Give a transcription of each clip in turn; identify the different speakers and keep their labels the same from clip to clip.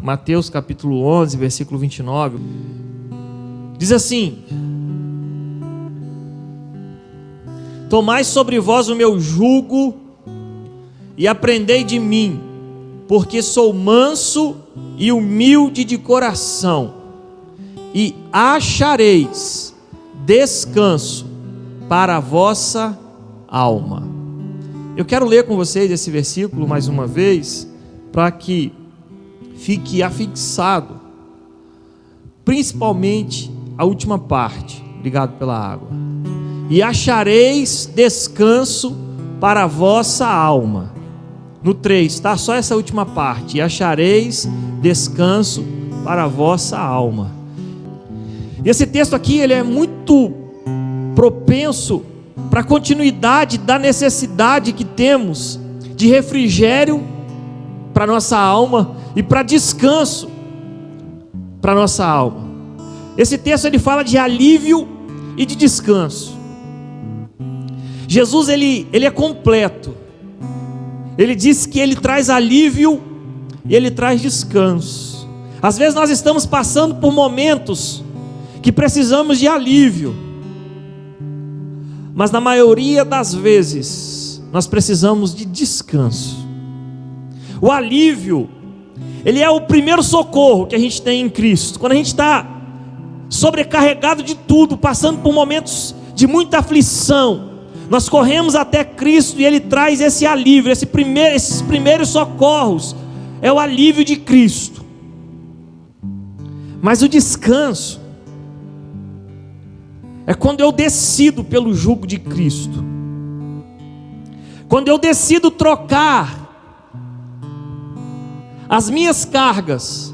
Speaker 1: Mateus capítulo 11, versículo 29. Diz assim: tomai sobre vós o meu jugo e aprendei de mim, porque sou manso e humilde de coração, e achareis descanso para a vossa alma. Eu quero ler com vocês esse versículo mais uma vez, para que fique afixado, principalmente a última parte. Obrigado pela água. E achareis descanso para a vossa alma. No 3, tá? Só essa última parte. E achareis descanso para a vossa alma. E esse texto aqui, ele é muito propenso para a continuidade da necessidade que temos de refrigério para nossa alma e para descanso para nossa alma. Esse texto ele fala de alívio e de descanso. Jesus ele é completo. Ele diz que ele traz alívio e ele traz descanso. Às vezes nós estamos passando por momentos que precisamos de alívio, mas na maioria das vezes nós precisamos de descanso. O alívio, ele é o primeiro socorro que a gente tem em Cristo. Quando a gente está sobrecarregado de tudo, passando por momentos de muita aflição, nós corremos até Cristo e Ele traz esse alívio, esses primeiros socorros, é o alívio de Cristo. Mas o descanso é quando eu decido pelo jugo de Cristo, quando eu decido trocar as minhas cargas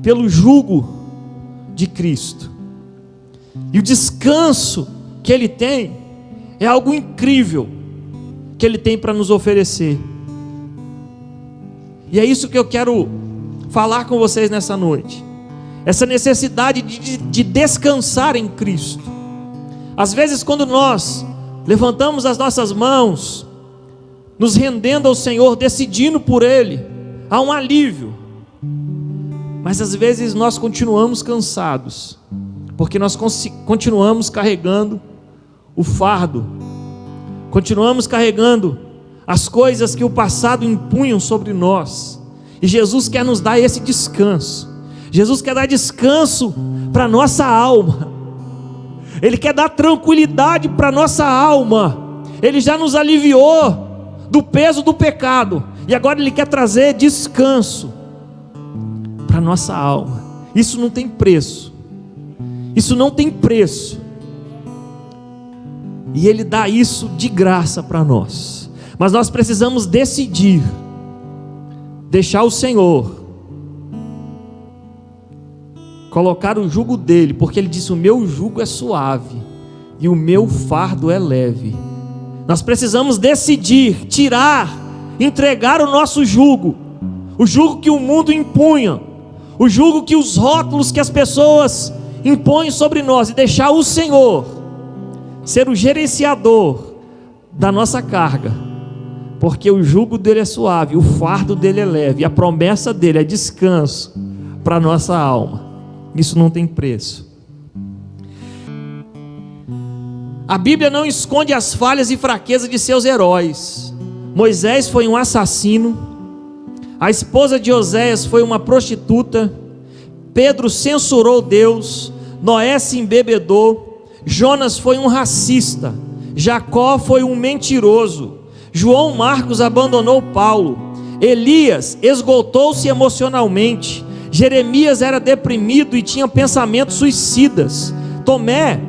Speaker 1: pelo jugo de Cristo. E o descanso que Ele tem é algo incrível que Ele tem para nos oferecer. E é isso que eu quero falar com vocês nessa noite. Essa necessidade de descansar em Cristo. Às vezes quando nós levantamos as nossas mãos, nos rendendo ao Senhor, decidindo por Ele, há um alívio. Mas às vezes nós continuamos cansados, porque nós continuamos carregando o fardo, continuamos carregando as coisas que o passado impunham sobre nós. E Jesus quer nos dar esse descanso. Jesus quer dar descanso para a nossa alma. Ele quer dar tranquilidade para a nossa alma. Ele já nos aliviou do peso do pecado, e agora Ele quer trazer descanso para a nossa alma. Isso não tem preço. Isso não tem preço. E Ele dá isso de graça para nós. Mas nós precisamos decidir deixar o Senhor colocar o jugo dele, porque Ele disse: o meu jugo é suave e o meu fardo é leve. Nós precisamos decidir tirar, entregar o nosso jugo, o jugo que o mundo impunha, o jugo que os rótulos que as pessoas impõem sobre nós, e deixar o Senhor ser o gerenciador da nossa carga, porque o jugo dele é suave, o fardo dele é leve, e a promessa dele é descanso para a nossa alma. Isso não tem preço. A Bíblia não esconde as falhas e fraquezas de seus heróis. Moisés foi um assassino, a esposa de Oséias foi uma prostituta, Pedro censurou Deus, Noé se embebedou, Jonas foi um racista, Jacó foi um mentiroso, João Marcos abandonou Paulo, Elias esgotou-se emocionalmente, Jeremias era deprimido e tinha pensamentos suicidas, Tomé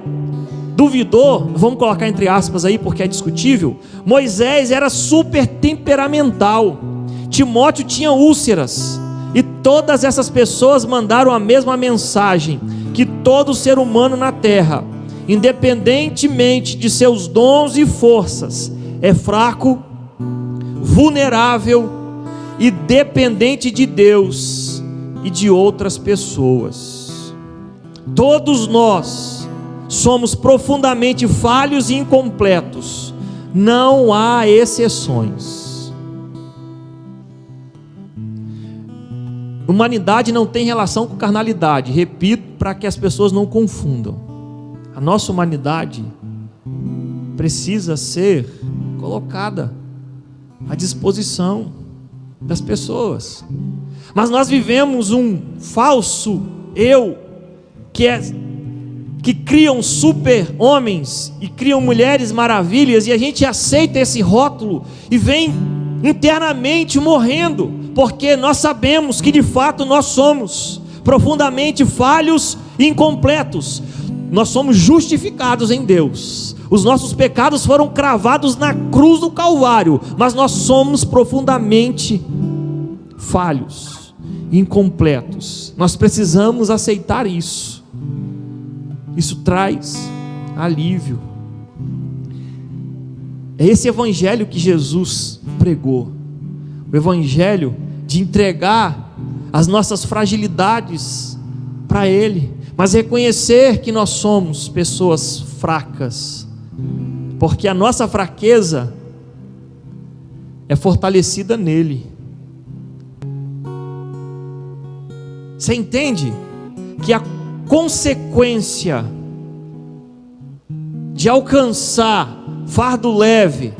Speaker 1: duvidou, vamos colocar entre aspas aí porque é discutível, Moisés era super temperamental, Timóteo tinha úlceras, e todas essas pessoas mandaram a mesma mensagem, que todo ser humano na terra, independentemente de seus dons e forças, é fraco, vulnerável e dependente de Deus e de outras pessoas. Todos nós somos profundamente falhos e incompletos, não há exceções. Humanidade não tem relação com carnalidade. Repito, para que as pessoas não confundam. A nossa humanidade precisa ser colocada à disposição das pessoas. Mas nós vivemos um falso eu, que criam super homens e criam mulheres maravilhas, e a gente aceita esse rótulo e vem internamente morrendo, porque nós sabemos que de fato nós somos profundamente falhos e incompletos. Nós somos justificados em Deus, os nossos pecados foram cravados na cruz do Calvário, mas nós somos profundamente falhos, incompletos. Nós precisamos aceitar isso. Isso traz alívio. É esse evangelho que Jesus pregou, o evangelho de entregar as nossas fragilidades para Ele, mas reconhecer que nós somos pessoas fracas, porque a nossa fraqueza é fortalecida nele. Você entende que a consequência de alcançar fardo leve,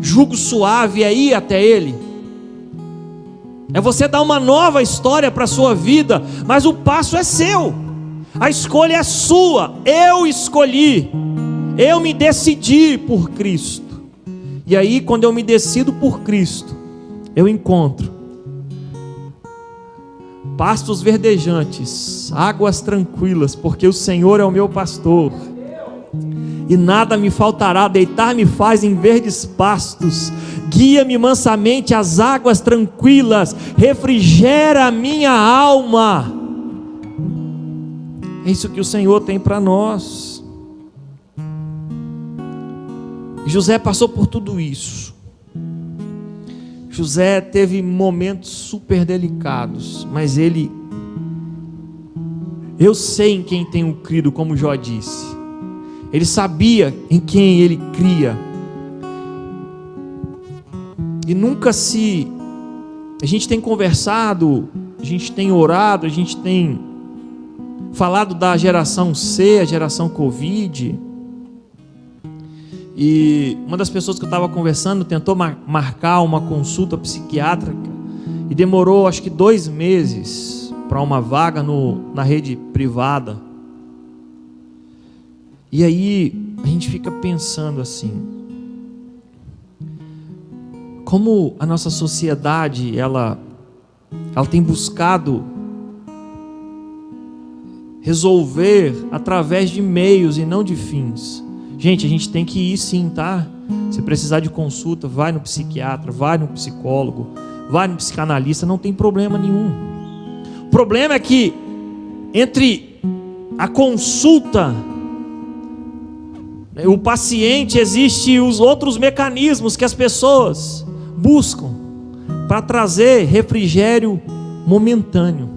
Speaker 1: jugo suave é ir até Ele? É você dar uma nova história para a sua vida, mas o passo é seu, a escolha é sua. Eu escolhi, eu me decidi por Cristo, e aí quando eu me decido por Cristo, eu encontro pastos verdejantes, águas tranquilas, porque o Senhor é o meu pastor, e nada me faltará. Deitar-me faz em verdes pastos, guia-me mansamente às águas tranquilas, refrigera a minha alma. É isso que o Senhor tem para nós. José passou por tudo isso. José teve momentos super delicados, mas eu sei em quem tenho crido, como Jó disse. Ele sabia em quem ele cria. E a gente tem conversado, a gente tem orado, a gente tem falado da geração C, a geração Covid. E uma das pessoas que eu estava conversando tentou marcar uma consulta psiquiátrica e demorou acho que 2 meses para uma vaga na rede privada. E aí a gente fica pensando assim, como a nossa sociedade ela tem buscado resolver através de meios e não de fins. Gente, a gente tem que ir sim, tá? Se precisar de consulta, vai no psiquiatra, vai no psicólogo, vai no psicanalista, não tem problema nenhum. O problema é que entre a consulta, o paciente, existem os outros mecanismos que as pessoas buscam para trazer refrigério momentâneo.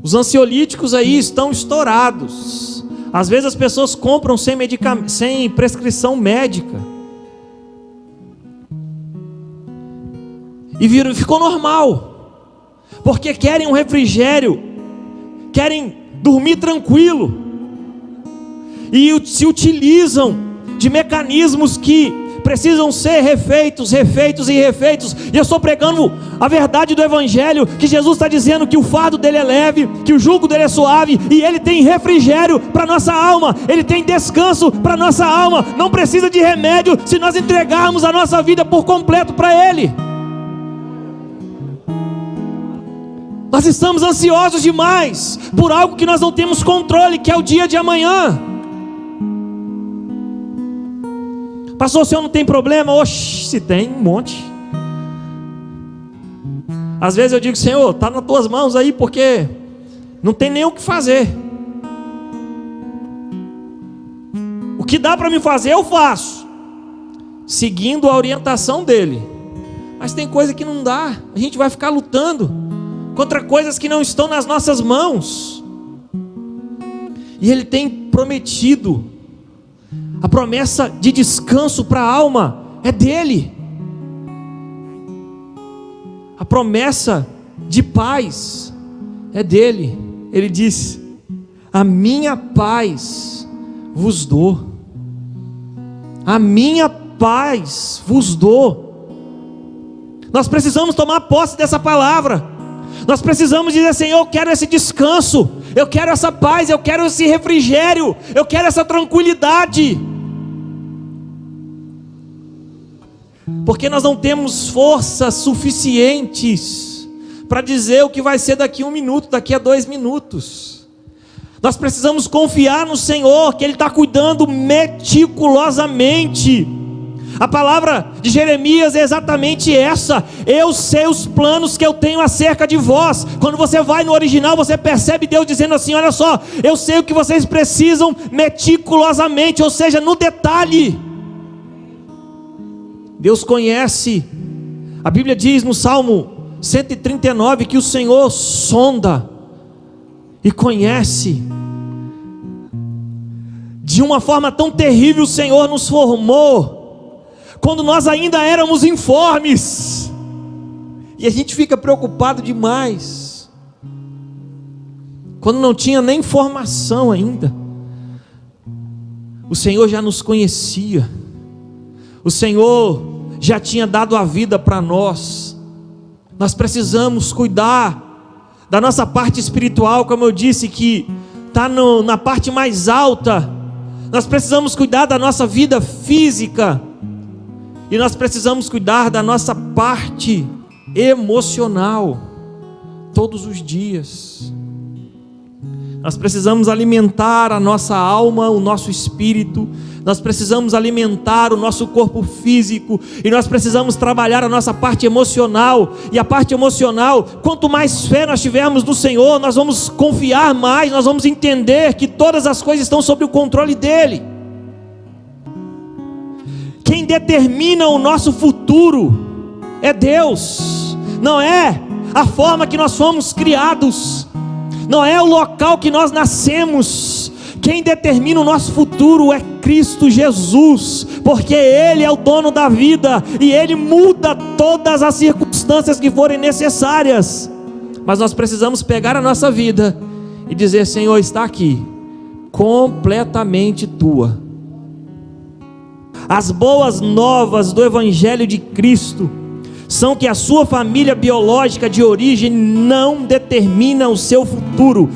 Speaker 1: Os ansiolíticos aí estão estourados. Às vezes as pessoas compram sem prescrição médica. E ficou normal. Porque querem um refrigério, querem dormir tranquilo. E se utilizam de mecanismos que precisam ser refeitos. E eu estou pregando a verdade do Evangelho, que Jesus está dizendo que o fardo dele é leve, que o jugo dele é suave, e ele tem refrigério para nossa alma, ele tem descanso para nossa alma. Não precisa de remédio se nós entregarmos a nossa vida por completo para Ele. Nós estamos ansiosos demais por algo que nós não temos controle, que é o dia de amanhã. Pastor, o senhor não tem problema? Oxe, se tem, um monte. Às vezes eu digo, Senhor, está nas tuas mãos aí, porque não tem nem o que fazer. O que dá para me fazer, eu faço, seguindo a orientação dele. Mas tem coisa que não dá. A gente vai ficar lutando contra coisas que não estão nas nossas mãos. E ele tem prometido. A promessa de descanso para a alma é dele. A promessa de paz é dele. Ele disse: a minha paz vos dou, a minha paz vos dou. Nós precisamos tomar posse dessa palavra. Nós precisamos dizer: Senhor, eu quero esse descanso, eu quero essa paz, eu quero esse refrigério, eu quero essa tranquilidade. Porque nós não temos forças suficientes para dizer o que vai ser daqui a 1 minuto, daqui a 2 minutos. Nós precisamos confiar no Senhor, que Ele está cuidando meticulosamente. A palavra de Jeremias é exatamente essa: eu sei os planos que eu tenho acerca de vós. Quando você vai no original, você percebe Deus dizendo assim: olha só, eu sei o que vocês precisam meticulosamente, ou seja, no detalhe. Deus conhece. A Bíblia diz no Salmo 139 que o Senhor sonda e conhece. De uma forma tão terrível o Senhor nos formou, quando nós ainda éramos informes, e a gente fica preocupado demais, quando não tinha nem formação ainda. O Senhor já nos conhecia, o Senhor já tinha dado a vida para nós. Nós precisamos cuidar da nossa parte espiritual, como eu disse, que está na parte mais alta. Nós precisamos cuidar da nossa vida física, e nós precisamos cuidar da nossa parte emocional, todos os dias. Nós precisamos alimentar a nossa alma, o nosso espírito. Nós precisamos alimentar o nosso corpo físico, e nós precisamos trabalhar a nossa parte emocional. E a parte emocional, quanto mais fé nós tivermos no Senhor, nós vamos confiar mais, nós vamos entender que todas as coisas estão sob o controle dEle. Quem determina o nosso futuro é Deus, não é a forma que nós fomos criados, não é o local que nós nascemos. Quem determina o nosso futuro é Cristo Jesus, porque Ele é o dono da vida, e Ele muda todas as circunstâncias que forem necessárias. Mas nós precisamos pegar a nossa vida e dizer: Senhor, está aqui, completamente Tua. As boas novas do Evangelho de Cristo são que a sua família biológica de origem não determina o seu futuro.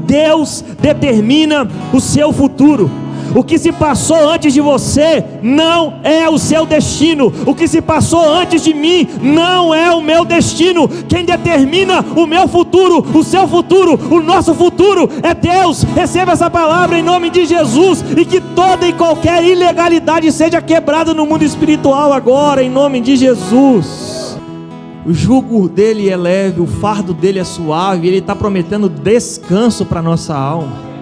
Speaker 1: Deus determina o seu futuro. O que se passou antes de você não é o seu destino. O que se passou antes de mim não é o meu destino. Quem determina o meu futuro, o seu futuro, o nosso futuro é Deus. Receba essa palavra em nome de Jesus, e que toda e qualquer ilegalidade seja quebrada no mundo espiritual agora, em nome de Jesus. O jugo dele é leve, o fardo dele é suave. Ele está prometendo descanso para a nossa alma.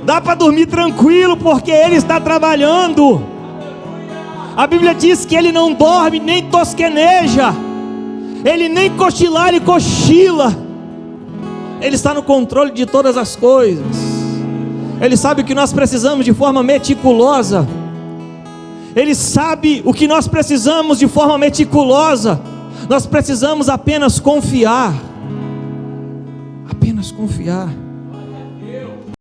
Speaker 1: Dá para dormir tranquilo, porque Ele está trabalhando. A Bíblia diz que Ele não dorme nem tosqueneja, Ele nem cochilar e cochila. Ele está no controle de todas as coisas. Ele sabe o que nós precisamos de forma meticulosa. Ele sabe o que nós precisamos de forma meticulosa. Nós precisamos apenas confiar. Apenas confiar.